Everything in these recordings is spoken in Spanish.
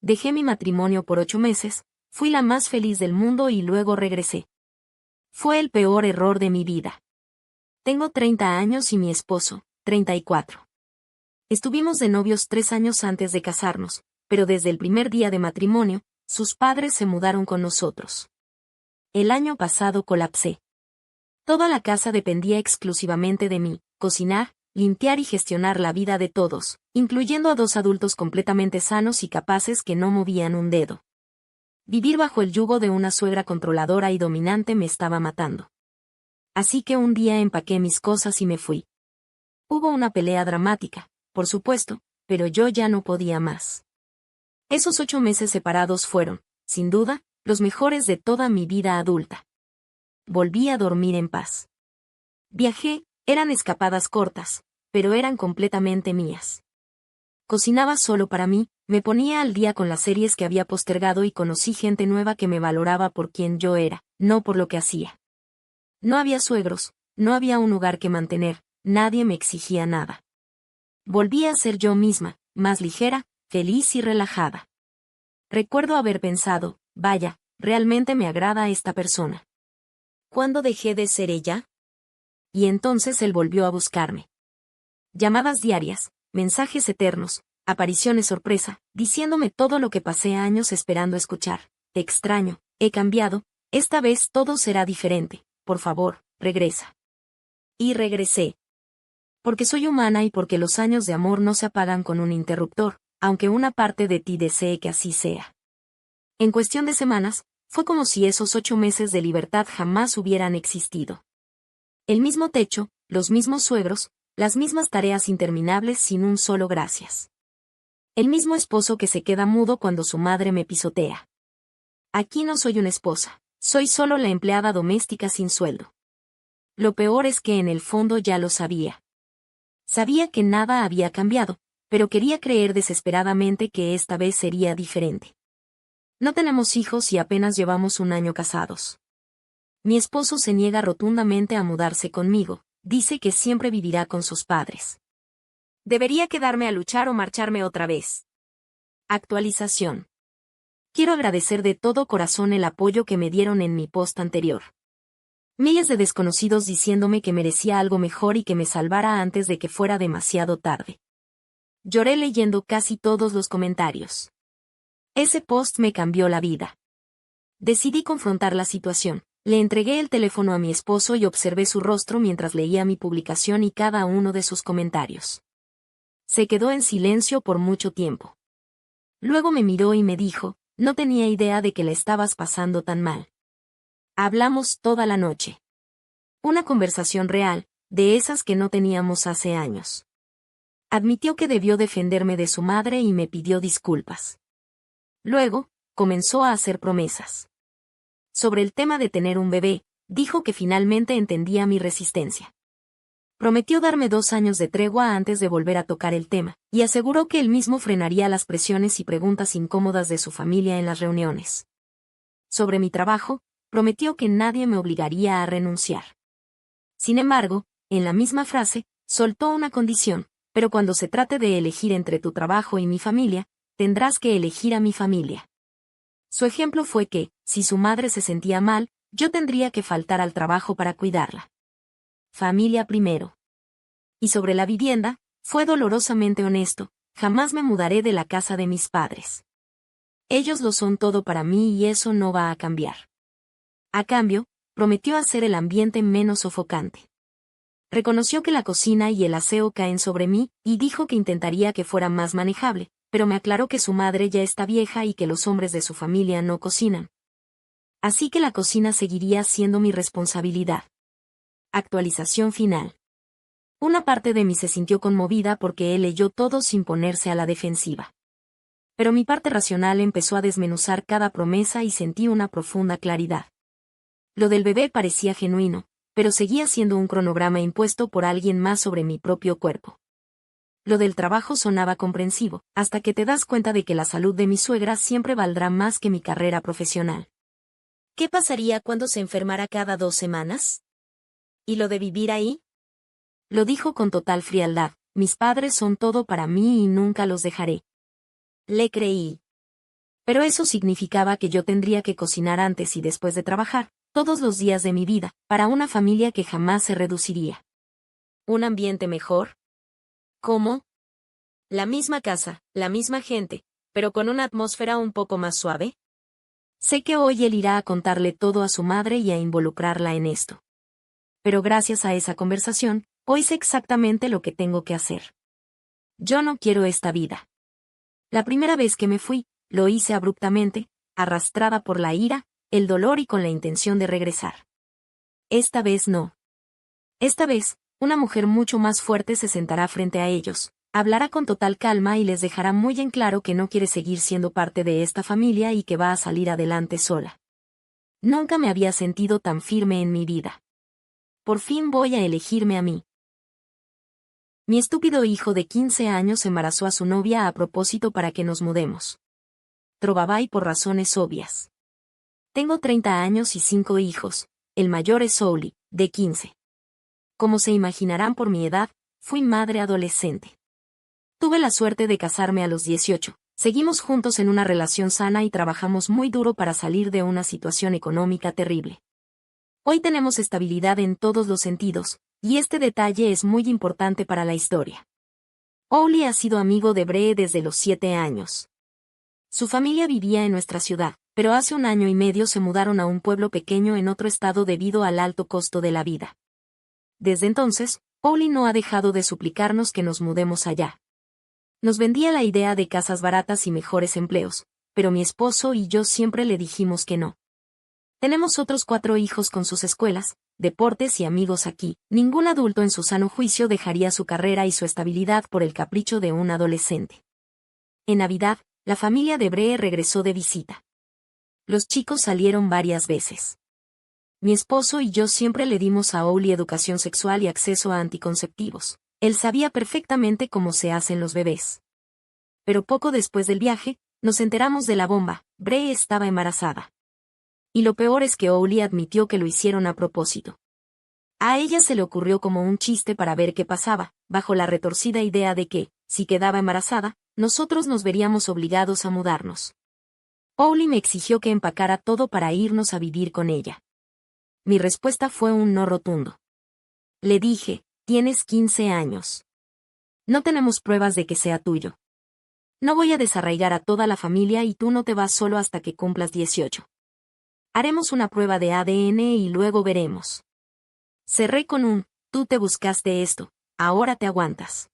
dejé mi matrimonio por 8 meses, fui la más feliz del mundo y luego regresé. Fue el peor error de mi vida. Tengo 30 años y mi esposo, 34. Estuvimos de novios 3 años antes de casarnos, pero desde el primer día de matrimonio, sus padres se mudaron con nosotros. El año pasado colapsé. Toda la casa dependía exclusivamente de mí, cocinar, limpiar y gestionar la vida de todos, incluyendo a 2 adultos completamente sanos y capaces que no movían un dedo. Vivir bajo el yugo de una suegra controladora y dominante me estaba matando. Así que un día empaqué mis cosas y me fui. Hubo una pelea dramática, por supuesto, pero yo ya no podía más. Esos 8 meses separados fueron, sin duda, los mejores de toda mi vida adulta. Volví a dormir en paz. Viajé, eran escapadas cortas, pero eran completamente mías. Cocinaba solo para mí, me ponía al día con las series que había postergado y conocí gente nueva que me valoraba por quien yo era, no por lo que hacía. No había suegros, no había un hogar que mantener, nadie me exigía nada. Volví a ser yo misma, más ligera, feliz y relajada. Recuerdo haber pensado, vaya, realmente me agrada esta persona. ¿Cuándo dejé de ser ella? Y entonces él volvió a buscarme. Llamadas diarias, mensajes eternos, apariciones sorpresa, diciéndome todo lo que pasé años esperando escuchar. Te extraño, he cambiado, esta vez todo será diferente, por favor, regresa. Y regresé. Porque soy humana y porque los años de amor no se apagan con un interruptor, aunque una parte de ti desee que así sea. En cuestión de semanas, fue como si esos 8 meses de libertad jamás hubieran existido. El mismo techo, los mismos suegros, las mismas tareas interminables sin un solo gracias. El mismo esposo que se queda mudo cuando su madre me pisotea. Aquí no soy una esposa, soy solo la empleada doméstica sin sueldo. Lo peor es que en el fondo ya lo sabía. Sabía que nada había cambiado, pero quería creer desesperadamente que esta vez sería diferente. No tenemos hijos y apenas llevamos 1 año casados. Mi esposo se niega rotundamente a mudarse conmigo, dice que siempre vivirá con sus padres. ¿Debería quedarme a luchar o marcharme otra vez? Actualización. Quiero agradecer de todo corazón el apoyo que me dieron en mi post anterior. Miles de desconocidos diciéndome que merecía algo mejor y que me salvara antes de que fuera demasiado tarde. Lloré leyendo casi todos los comentarios. Ese post me cambió la vida. Decidí confrontar la situación. Le entregué el teléfono a mi esposo y observé su rostro mientras leía mi publicación y cada uno de sus comentarios. Se quedó en silencio por mucho tiempo. Luego me miró y me dijo, no tenía idea de que la estabas pasando tan mal. Hablamos toda la noche. Una conversación real, de esas que no teníamos hace años. Admitió que debió defenderme de su madre y me pidió disculpas. Luego, comenzó a hacer promesas. Sobre el tema de tener un bebé, dijo que finalmente entendía mi resistencia. Prometió darme 2 años de tregua antes de volver a tocar el tema, y aseguró que él mismo frenaría las presiones y preguntas incómodas de su familia en las reuniones. Sobre mi trabajo, prometió que nadie me obligaría a renunciar. Sin embargo, en la misma frase, soltó una condición, pero cuando se trate de elegir entre tu trabajo y mi familia, tendrás que elegir a mi familia. Su ejemplo fue que, si su madre se sentía mal, yo tendría que faltar al trabajo para cuidarla. Familia primero. Y sobre la vivienda, fue dolorosamente honesto, jamás me mudaré de la casa de mis padres. Ellos lo son todo para mí y eso no va a cambiar. A cambio, prometió hacer el ambiente menos sofocante. Reconoció que la cocina y el aseo caen sobre mí, y dijo que intentaría que fuera más manejable, pero me aclaró que su madre ya está vieja y que los hombres de su familia no cocinan. Así que la cocina seguiría siendo mi responsabilidad. Actualización final. Una parte de mí se sintió conmovida porque él leyó todo sin ponerse a la defensiva. Pero mi parte racional empezó a desmenuzar cada promesa y sentí una profunda claridad. Lo del bebé parecía genuino, pero seguía siendo un cronograma impuesto por alguien más sobre mi propio cuerpo. Lo del trabajo sonaba comprensivo, hasta que te das cuenta de que la salud de mi suegra siempre valdrá más que mi carrera profesional. ¿Qué pasaría cuando se enfermara cada 2 semanas? ¿Y lo de vivir ahí? Lo dijo con total frialdad, mis padres son todo para mí y nunca los dejaré. Le creí. Pero eso significaba que yo tendría que cocinar antes y después de trabajar, todos los días de mi vida, para una familia que jamás se reduciría. ¿Un ambiente mejor? ¿Cómo? La misma casa, la misma gente, pero con una atmósfera un poco más suave. Sé que hoy él irá a contarle todo a su madre y a involucrarla en esto. Pero gracias a esa conversación, hoy sé exactamente lo que tengo que hacer. Yo no quiero esta vida. La primera vez que me fui, lo hice abruptamente, arrastrada por la ira, el dolor y con la intención de regresar. Esta vez no. Esta vez, una mujer mucho más fuerte se sentará frente a ellos, hablará con total calma y les dejará muy en claro que no quiere seguir siendo parte de esta familia y que va a salir adelante sola. Nunca me había sentido tan firme en mi vida. Por fin voy a elegirme a mí. Mi estúpido hijo de 15 años embarazó a su novia a propósito para que nos mudemos. Trovaba y por razones obvias. Tengo 30 años y 5 hijos, el mayor es Souli, de 15. Como se imaginarán por mi edad, fui madre adolescente. Tuve la suerte de casarme a los 18, seguimos juntos en una relación sana y trabajamos muy duro para salir de una situación económica terrible. Hoy tenemos estabilidad en todos los sentidos, y este detalle es muy importante para la historia. Ouli ha sido amigo de Bree desde los 7 años. Su familia vivía en nuestra ciudad, pero hace 1 año y medio se mudaron a un pueblo pequeño en otro estado debido al alto costo de la vida. Desde entonces, Ouli no ha dejado de suplicarnos que nos mudemos allá. Nos vendía la idea de casas baratas y mejores empleos, pero mi esposo y yo siempre le dijimos que no. Tenemos otros 4 hijos con sus escuelas, deportes y amigos aquí. Ningún adulto en su sano juicio dejaría su carrera y su estabilidad por el capricho de un adolescente. En Navidad, la familia de Bree regresó de visita. Los chicos salieron varias veces. Mi esposo y yo siempre le dimos a Ouli educación sexual y acceso a anticonceptivos. Él sabía perfectamente cómo se hacen los bebés. Pero poco después del viaje, nos enteramos de la bomba, Bree estaba embarazada. Y lo peor es que Ouli admitió que lo hicieron a propósito. A ella se le ocurrió como un chiste para ver qué pasaba, bajo la retorcida idea de que, si quedaba embarazada, nosotros nos veríamos obligados a mudarnos. Ouli me exigió que empacara todo para irnos a vivir con ella. Mi respuesta fue un no rotundo. Le dije, tienes 15 años. No tenemos pruebas de que sea tuyo. No voy a desarraigar a toda la familia y tú no te vas solo hasta que cumplas 18. Haremos una prueba de ADN y luego veremos. Cerré con un, tú te buscaste esto, ahora te aguantas.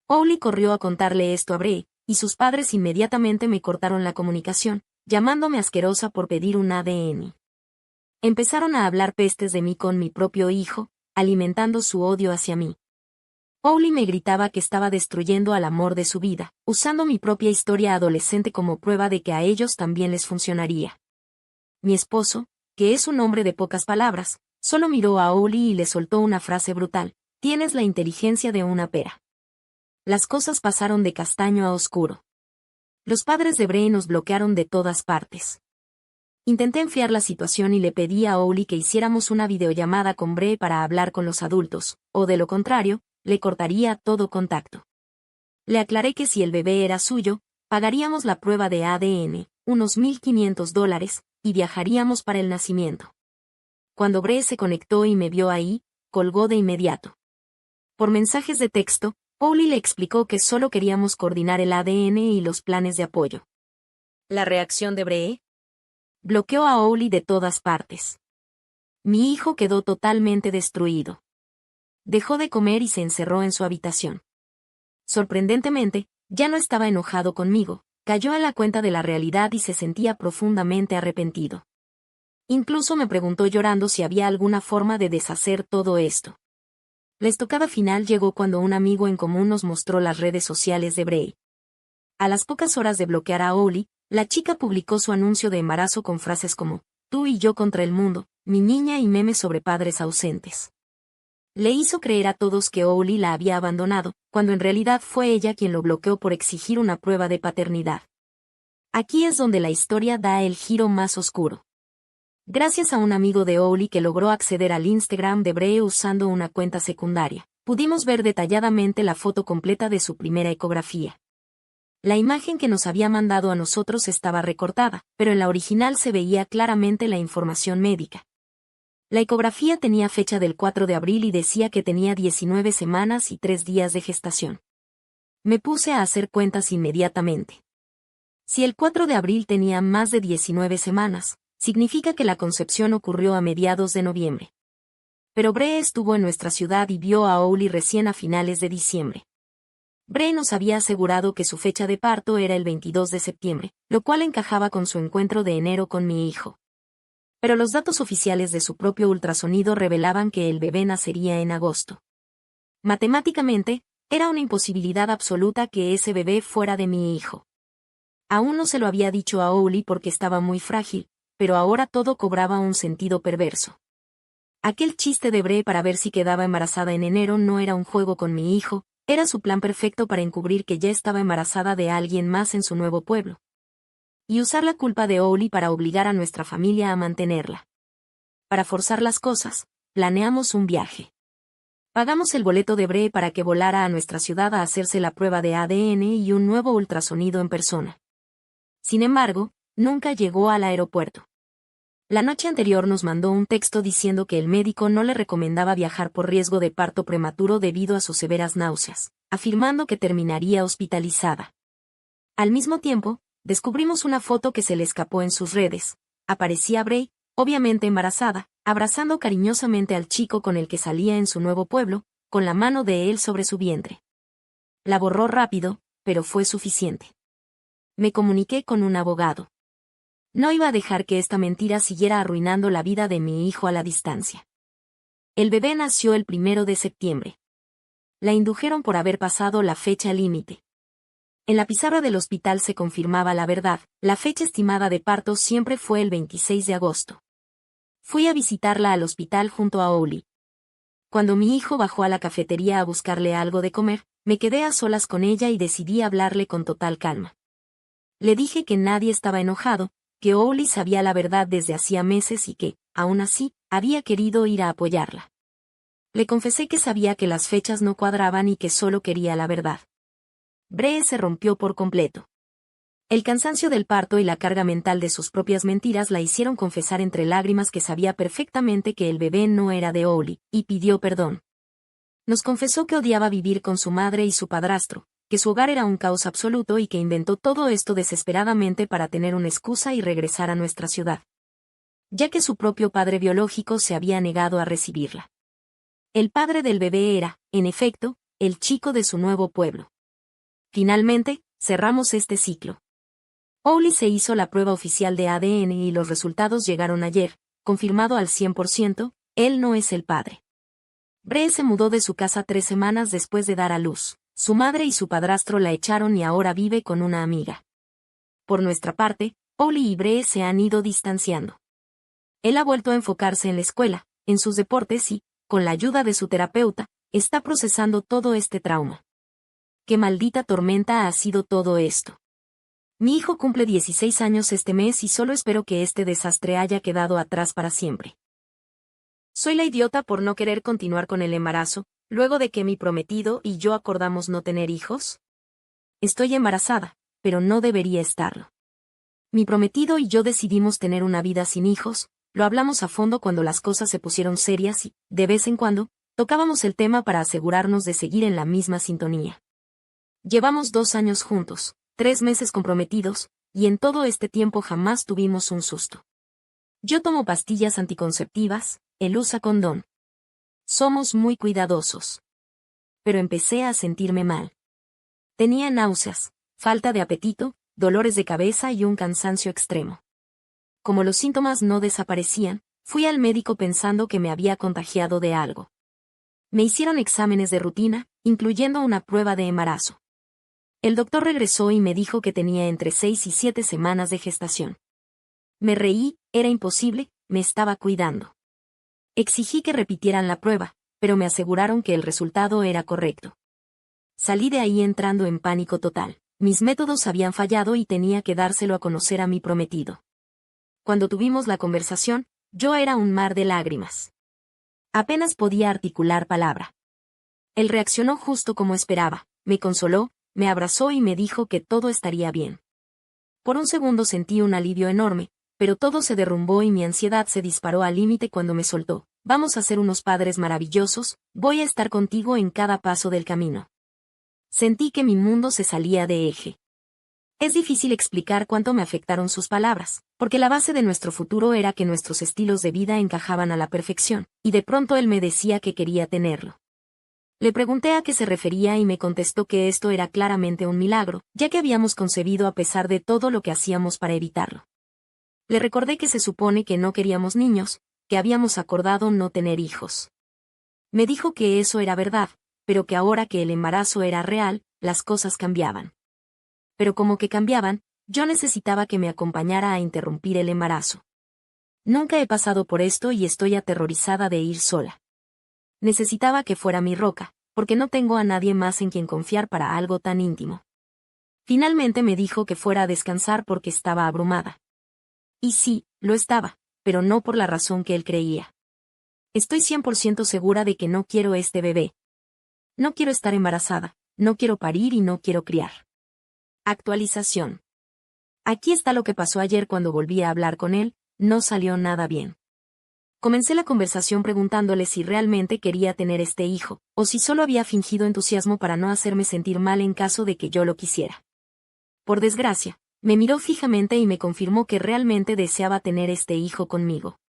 Ouli corrió a contarle esto a Bree, y sus padres inmediatamente me cortaron la comunicación, llamándome asquerosa por pedir un ADN. Empezaron a hablar pestes de mí con mi propio hijo, alimentando su odio hacia mí. Ouli me gritaba que estaba destruyendo al amor de su vida, usando mi propia historia adolescente como prueba de que a ellos también les funcionaría. Mi esposo, que es un hombre de pocas palabras, solo miró a Ouli y le soltó una frase brutal, tienes la inteligencia de una pera. Las cosas pasaron de castaño a oscuro. Los padres de Bree nos bloquearon de todas partes. Intenté enfriar la situación y le pedí a Ouli que hiciéramos una videollamada con Bree para hablar con los adultos, o de lo contrario, le cortaría todo contacto. Le aclaré que si el bebé era suyo, pagaríamos la prueba de ADN, unos $1,500, y viajaríamos para el nacimiento. Cuando Bree se conectó y me vio ahí, colgó de inmediato. Por mensajes de texto, Ouli le explicó que solo queríamos coordinar el ADN y los planes de apoyo. ¿La reacción de Bree? Bloqueó a Ouli de todas partes. Mi hijo quedó totalmente destruido. Dejó de comer y se encerró en su habitación. Sorprendentemente, ya no estaba enojado conmigo, cayó a la cuenta de la realidad y se sentía profundamente arrepentido. Incluso me preguntó llorando si había alguna forma de deshacer todo esto. La estocada final llegó cuando un amigo en común nos mostró las redes sociales de Bree. A las pocas horas de bloquear a Ouli, la chica publicó su anuncio de embarazo con frases como, tú y yo contra el mundo, mi niña y memes sobre padres ausentes. Le hizo creer a todos que Ouli la había abandonado, cuando en realidad fue ella quien lo bloqueó por exigir una prueba de paternidad. Aquí es donde la historia da el giro más oscuro. Gracias a un amigo de Ouli que logró acceder al Instagram de Bree usando una cuenta secundaria, pudimos ver detalladamente la foto completa de su primera ecografía. La imagen que nos había mandado a nosotros estaba recortada, pero en la original se veía claramente la información médica. La ecografía tenía fecha del 4 de abril y decía que tenía 19 semanas y 3 días de gestación. Me puse a hacer cuentas inmediatamente. Si el 4 de abril tenía más de 19 semanas, significa que la concepción ocurrió a mediados de noviembre. Pero Bree estuvo en nuestra ciudad y vio a Owly recién a finales de diciembre. Bree nos había asegurado que su fecha de parto era el 22 de septiembre, lo cual encajaba con su encuentro de enero con mi hijo. Pero los datos oficiales de su propio ultrasonido revelaban que el bebé nacería en agosto. Matemáticamente, era una imposibilidad absoluta que ese bebé fuera de mi hijo. Aún no se lo había dicho a Owly porque estaba muy frágil, pero ahora todo cobraba un sentido perverso. Aquel chiste de Bree para ver si quedaba embarazada en enero no era un juego con mi hijo, era su plan perfecto para encubrir que ya estaba embarazada de alguien más en su nuevo pueblo. Y usar la culpa de Owly para obligar a nuestra familia a mantenerla. Para forzar las cosas, planeamos un viaje. Pagamos el boleto de Bree para que volara a nuestra ciudad a hacerse la prueba de ADN y un nuevo ultrasonido en persona. Sin embargo, nunca llegó al aeropuerto. La noche anterior nos mandó un texto diciendo que el médico no le recomendaba viajar por riesgo de parto prematuro debido a sus severas náuseas, afirmando que terminaría hospitalizada. Al mismo tiempo, descubrimos una foto que se le escapó en sus redes. Aparecía Bree, obviamente embarazada, abrazando cariñosamente al chico con el que salía en su nuevo pueblo, con la mano de él sobre su vientre. La borró rápido, pero fue suficiente. Me comuniqué con un abogado. No iba a dejar que esta mentira siguiera arruinando la vida de mi hijo a la distancia. El bebé nació el 1 de septiembre. La indujeron por haber pasado la fecha límite. En la pizarra del hospital se confirmaba la verdad, la fecha estimada de parto siempre fue el 26 de agosto. Fui a visitarla al hospital junto a Owly. Cuando mi hijo bajó a la cafetería a buscarle algo de comer, me quedé a solas con ella y decidí hablarle con total calma. Le dije que nadie estaba enojado, que Owly sabía la verdad desde hacía meses y que, aún así, había querido ir a apoyarla. Le confesé que sabía que las fechas no cuadraban y que solo quería la verdad. Bree se rompió por completo. El cansancio del parto y la carga mental de sus propias mentiras la hicieron confesar entre lágrimas que sabía perfectamente que el bebé no era de Owly, y pidió perdón. Nos confesó que odiaba vivir con su madre y su padrastro, que su hogar era un caos absoluto y que inventó todo esto desesperadamente para tener una excusa y regresar a nuestra ciudad. Ya que su propio padre biológico se había negado a recibirla. El padre del bebé era, en efecto, el chico de su nuevo pueblo. Finalmente, cerramos este ciclo. Owly se hizo la prueba oficial de ADN y los resultados llegaron ayer, confirmado al 100%, él no es el padre. Bree se mudó de su casa 3 semanas después de dar a luz. Su madre y su padrastro la echaron y ahora vive con una amiga. Por nuestra parte, Owly y Bree se han ido distanciando. Él ha vuelto a enfocarse en la escuela, en sus deportes y, con la ayuda de su terapeuta, está procesando todo este trauma. ¡Qué maldita tormenta ha sido todo esto! Mi hijo cumple 16 años este mes y solo espero que este desastre haya quedado atrás para siempre. Soy la idiota por no querer continuar con el embarazo, luego de que mi prometido y yo acordamos no tener hijos. Estoy embarazada, pero no debería estarlo. Mi prometido y yo decidimos tener una vida sin hijos, lo hablamos a fondo cuando las cosas se pusieron serias y, de vez en cuando, tocábamos el tema para asegurarnos de seguir en la misma sintonía. Llevamos 2 años juntos, 3 meses comprometidos, y en todo este tiempo jamás tuvimos un susto. Yo tomo pastillas anticonceptivas, él usa condón. Somos muy cuidadosos. Pero empecé a sentirme mal. Tenía náuseas, falta de apetito, dolores de cabeza y un cansancio extremo. Como los síntomas no desaparecían, fui al médico pensando que me había contagiado de algo. Me hicieron exámenes de rutina, incluyendo una prueba de embarazo. El doctor regresó y me dijo que tenía entre 6 y 7 semanas de gestación. Me reí, era imposible, me estaba cuidando. Exigí que repitieran la prueba, pero me aseguraron que el resultado era correcto. Salí de ahí entrando en pánico total. Mis métodos habían fallado y tenía que dárselo a conocer a mi prometido. Cuando tuvimos la conversación, yo era un mar de lágrimas. Apenas podía articular palabra. Él reaccionó justo como esperaba, me consoló, me abrazó y me dijo que todo estaría bien. Por un segundo sentí un alivio enorme, pero todo se derrumbó y mi ansiedad se disparó al límite cuando me soltó. Vamos a ser unos padres maravillosos, voy a estar contigo en cada paso del camino. Sentí que mi mundo se salía de eje. Es difícil explicar cuánto me afectaron sus palabras, porque la base de nuestro futuro era que nuestros estilos de vida encajaban a la perfección, y de pronto él me decía que quería tenerlo. Le pregunté a qué se refería y me contestó que esto era claramente un milagro, ya que habíamos concebido a pesar de todo lo que hacíamos para evitarlo. Le recordé que se supone que no queríamos niños, que habíamos acordado no tener hijos. Me dijo que eso era verdad, pero que ahora que el embarazo era real, las cosas cambiaban. Pero como que cambiaban, yo necesitaba que me acompañara a interrumpir el embarazo. Nunca he pasado por esto y estoy aterrorizada de ir sola. Necesitaba que fuera mi roca, porque no tengo a nadie más en quien confiar para algo tan íntimo. Finalmente me dijo que fuera a descansar porque estaba abrumada. Y sí, lo estaba, pero no por la razón que él creía. Estoy 100% segura de que no quiero este bebé. No quiero estar embarazada, no quiero parir y no quiero criar. Actualización. Aquí está lo que pasó ayer cuando volví a hablar con él, no salió nada bien. Comencé la conversación preguntándole si realmente quería tener este hijo, o si solo había fingido entusiasmo para no hacerme sentir mal en caso de que yo lo quisiera. Por desgracia, me miró fijamente y me confirmó que realmente deseaba tener este hijo conmigo.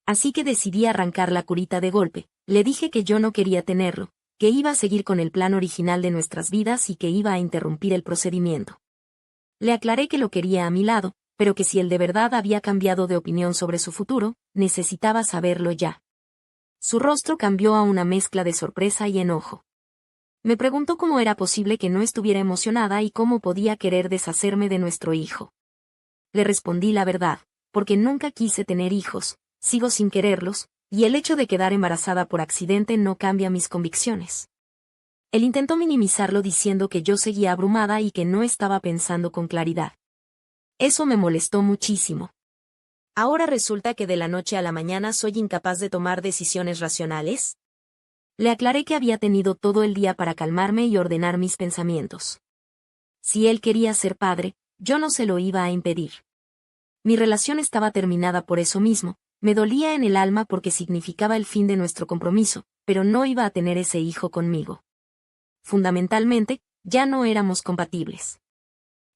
Así que decidí arrancar la curita de golpe, le dije que yo no quería tenerlo, que iba a seguir con el plan original de nuestras vidas y que iba a interrumpir el procedimiento. Le aclaré que lo quería a mi lado, pero que si él de verdad había cambiado de opinión sobre su futuro, necesitaba saberlo ya. Su rostro cambió a una mezcla de sorpresa y enojo. Me preguntó cómo era posible que no estuviera emocionada y cómo podía querer deshacerme de nuestro hijo. Le respondí la verdad, porque nunca quise tener hijos, sigo sin quererlos, y el hecho de quedar embarazada por accidente no cambia mis convicciones. Él intentó minimizarlo diciendo que yo seguía abrumada y que no estaba pensando con claridad. Eso me molestó muchísimo. ¿Ahora resulta que de la noche a la mañana soy incapaz de tomar decisiones racionales? Le aclaré que había tenido todo el día para calmarme y ordenar mis pensamientos. Si él quería ser padre, yo no se lo iba a impedir. Mi relación estaba terminada por eso mismo, me dolía en el alma porque significaba el fin de nuestro compromiso, pero no iba a tener ese hijo conmigo. Fundamentalmente, ya no éramos compatibles.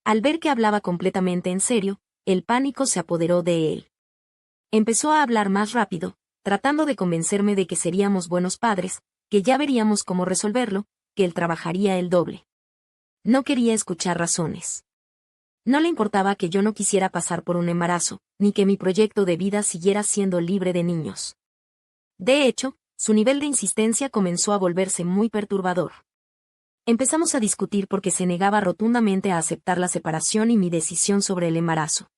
Al ver que hablaba completamente en serio, el pánico se apoderó de él. Empezó a hablar más rápido, tratando de convencerme de que seríamos buenos padres, que ya veríamos cómo resolverlo, que él trabajaría el doble. No quería escuchar razones. No le importaba que yo no quisiera pasar por un embarazo, ni que mi proyecto de vida siguiera siendo libre de niños. De hecho, su nivel de insistencia comenzó a volverse muy perturbador. Empezamos a discutir porque se negaba rotundamente a aceptar la separación y mi decisión sobre el embarazo.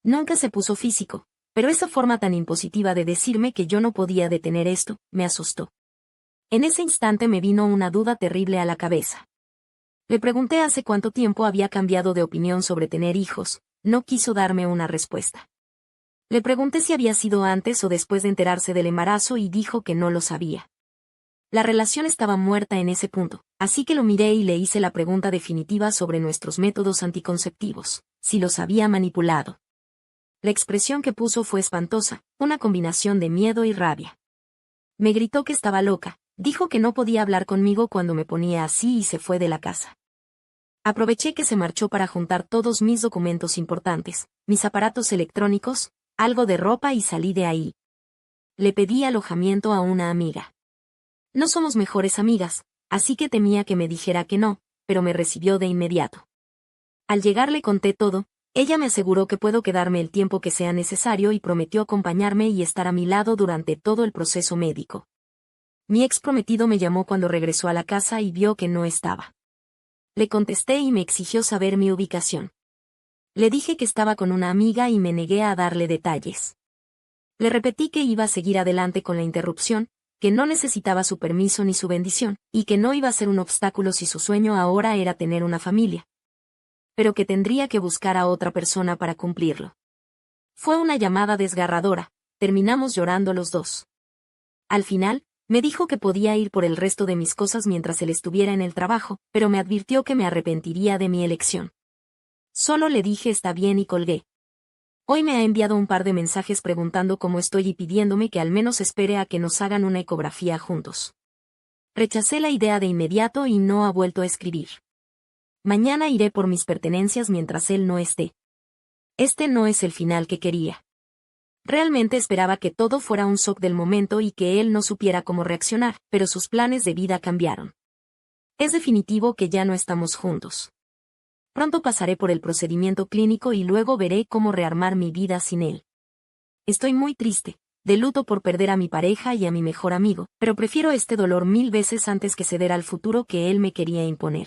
Nunca se puso físico, pero esa forma tan impositiva de decirme que yo no podía detener esto, me asustó. En ese instante me vino una duda terrible a la cabeza. Le pregunté hace cuánto tiempo había cambiado de opinión sobre tener hijos, no quiso darme una respuesta. Le pregunté si había sido antes o después de enterarse del embarazo y dijo que no lo sabía. La relación estaba muerta en ese punto, así que lo miré y le hice la pregunta definitiva sobre nuestros métodos anticonceptivos, si los había manipulado. La expresión que puso fue espantosa, una combinación de miedo y rabia. Me gritó que estaba loca, dijo que no podía hablar conmigo cuando me ponía así y se fue de la casa. Aproveché que se marchó para juntar todos mis documentos importantes, mis aparatos electrónicos, algo de ropa y salí de ahí. Le pedí alojamiento a una amiga. No somos mejores amigas, así que temía que me dijera que no, pero me recibió de inmediato. Al llegar le conté todo, ella me aseguró que puedo quedarme el tiempo que sea necesario y prometió acompañarme y estar a mi lado durante todo el proceso médico. Mi ex prometido me llamó cuando regresó a la casa y vio que no estaba. Le contesté y me exigió saber mi ubicación. Le dije que estaba con una amiga y me negué a darle detalles. Le repetí que iba a seguir adelante con la interrupción, que no necesitaba su permiso ni su bendición, y que no iba a ser un obstáculo si su sueño ahora era tener una familia. Pero que tendría que buscar a otra persona para cumplirlo. Fue una llamada desgarradora, terminamos llorando los dos. Al final, Me dijo que podía ir por el resto de mis cosas mientras él estuviera en el trabajo, pero me advirtió que me arrepentiría de mi elección. Solo le dije está bien y colgué. Hoy me ha enviado un par de mensajes preguntando cómo estoy y pidiéndome que al menos espere a que nos hagan una ecografía juntos. Rechacé la idea de inmediato y no ha vuelto a escribir. Mañana iré por mis pertenencias mientras él no esté. Este no es el final que quería. Realmente esperaba que todo fuera un shock del momento y que él no supiera cómo reaccionar, pero sus planes de vida cambiaron. Es definitivo que ya no estamos juntos. Pronto pasaré por el procedimiento clínico y luego veré cómo rearmar mi vida sin él. Estoy muy triste, de luto por perder a mi pareja y a mi mejor amigo, pero prefiero este dolor 1000 veces antes que ceder al futuro que él me quería imponer.